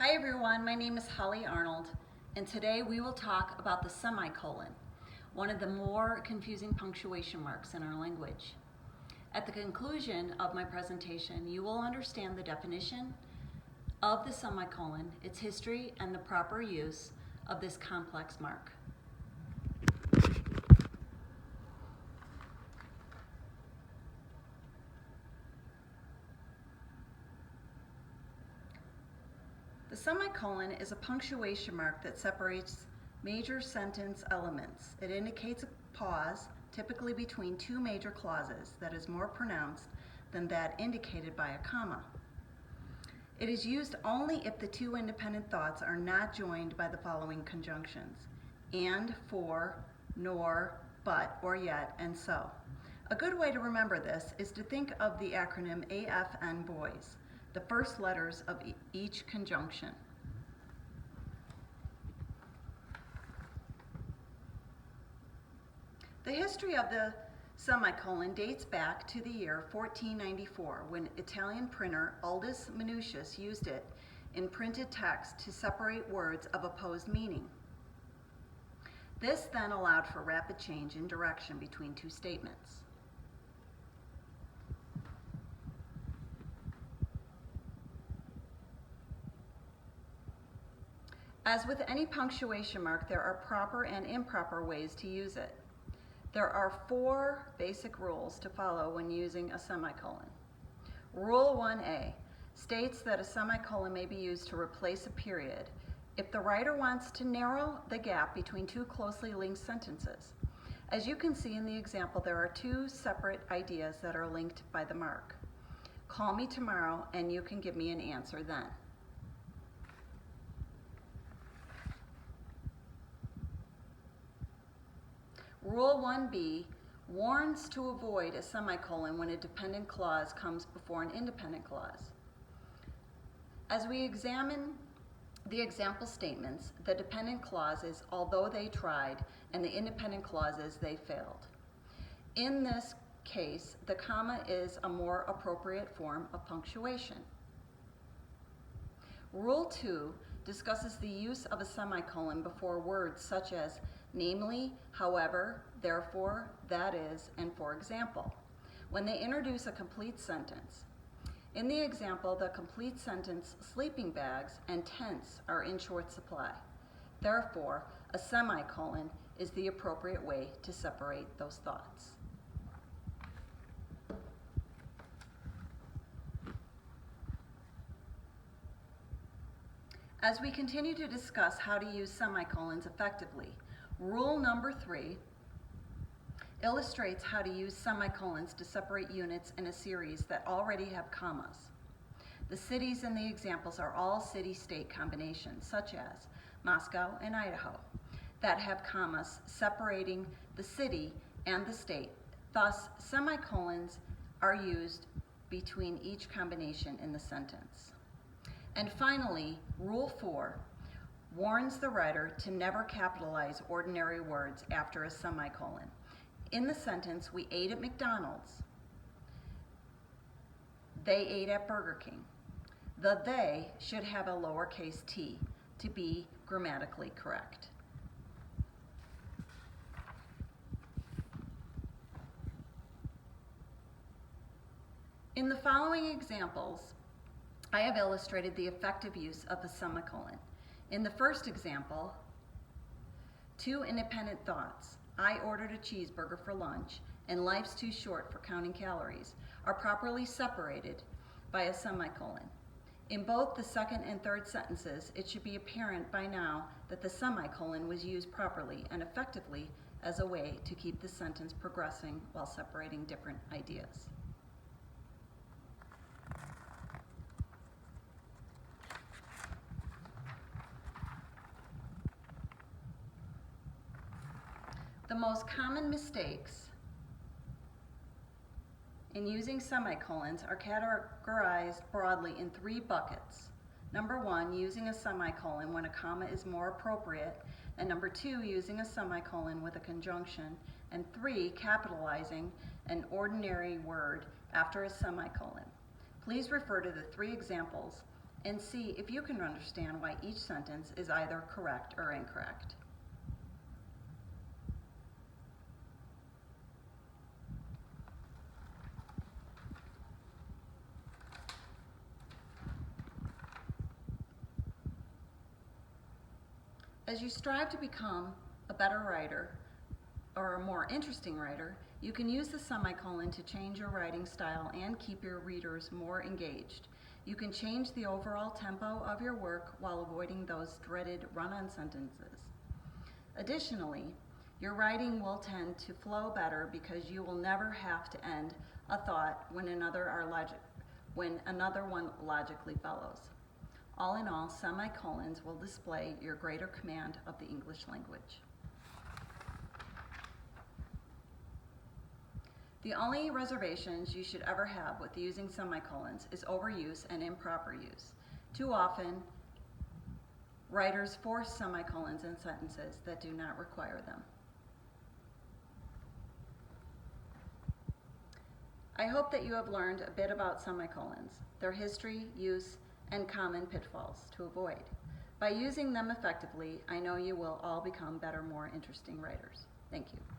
Hi everyone, my name is Holly Arnold, and today we will talk about the semicolon, one of the more confusing punctuation marks in our language. At the conclusion of my presentation, you will understand the definition of the semicolon, its history, and the proper use of this complex mark. The semicolon is a punctuation mark that separates major sentence elements. It indicates a pause, typically between two major clauses, that is more pronounced than that indicated by a comma. It is used only if the two independent thoughts are not joined by the following conjunctions: and, for, nor, but, or yet, and so. A good way to remember this is to think of the acronym AFN boys, the first letters of each conjunction. The history of the semicolon dates back to the year 1494, when Italian printer Aldus Manutius used it in printed text to separate words of opposed meaning. This then allowed for rapid change in direction between two statements. As with any punctuation mark, there are proper and improper ways to use it. There are 4 basic rules to follow when using a semicolon. Rule 1A states that a semicolon may be used to replace a period if the writer wants to narrow the gap between two closely linked sentences. As you can see in the example, there are 2 separate ideas that are linked by the mark. Call me tomorrow and you can give me an answer then. Rule 1B warns to avoid a semicolon when a dependent clause comes before an independent clause. As we examine the example statements, the dependent clause is although they tried, and the independent clause is they failed. In this case, the comma is a more appropriate form of punctuation. Rule 2 discusses the use of a semicolon before words such as namely, however, therefore, that is, and for example, when they introduce a complete sentence. In the example, the complete sentence sleeping bags and tents are in short supply. Therefore, a semicolon is the appropriate way to separate those thoughts. As we continue to discuss how to use semicolons effectively, rule number 3 illustrates how to use semicolons to separate units in a series that already have commas. The cities in the examples are all city-state combinations, such as Moscow and Idaho, that have commas separating the city and the state. Thus, semicolons are used between each combination in the sentence. And finally, Rule 4 warns the writer to never capitalize ordinary words after a semicolon. In the sentence, we ate at McDonald's. They ate at Burger King. The they should have a lowercase t to be grammatically correct. In the following examples, I have illustrated the effective use of a semicolon. In the first example, 2 independent thoughts, I ordered a cheeseburger for lunch, and life's too short for counting calories, are properly separated by a semicolon. In both the second and third sentences, it should be apparent by now that the semicolon was used properly and effectively as a way to keep the sentence progressing while separating different ideas. The most common mistakes in using semicolons are categorized broadly in 3 buckets. Number 1, using a semicolon when a comma is more appropriate, and number 2, using a semicolon with a conjunction, and 3, capitalizing an ordinary word after a semicolon. Please refer to the 3 examples and see if you can understand why each sentence is either correct or incorrect. As you strive to become a better writer or a more interesting writer, you can use the semicolon to change your writing style and keep your readers more engaged. You can change the overall tempo of your work while avoiding those dreaded run-on sentences. Additionally, your writing will tend to flow better because you will never have to end a thought when another one logically follows. All in all, semicolons will display your greater command of the English language. The only reservations you should ever have with using semicolons is overuse and improper use. Too often, writers force semicolons in sentences that do not require them. I hope that you have learned a bit about semicolons, their history, use, and common pitfalls to avoid. By using them effectively, I know you will all become better, more interesting writers. Thank you.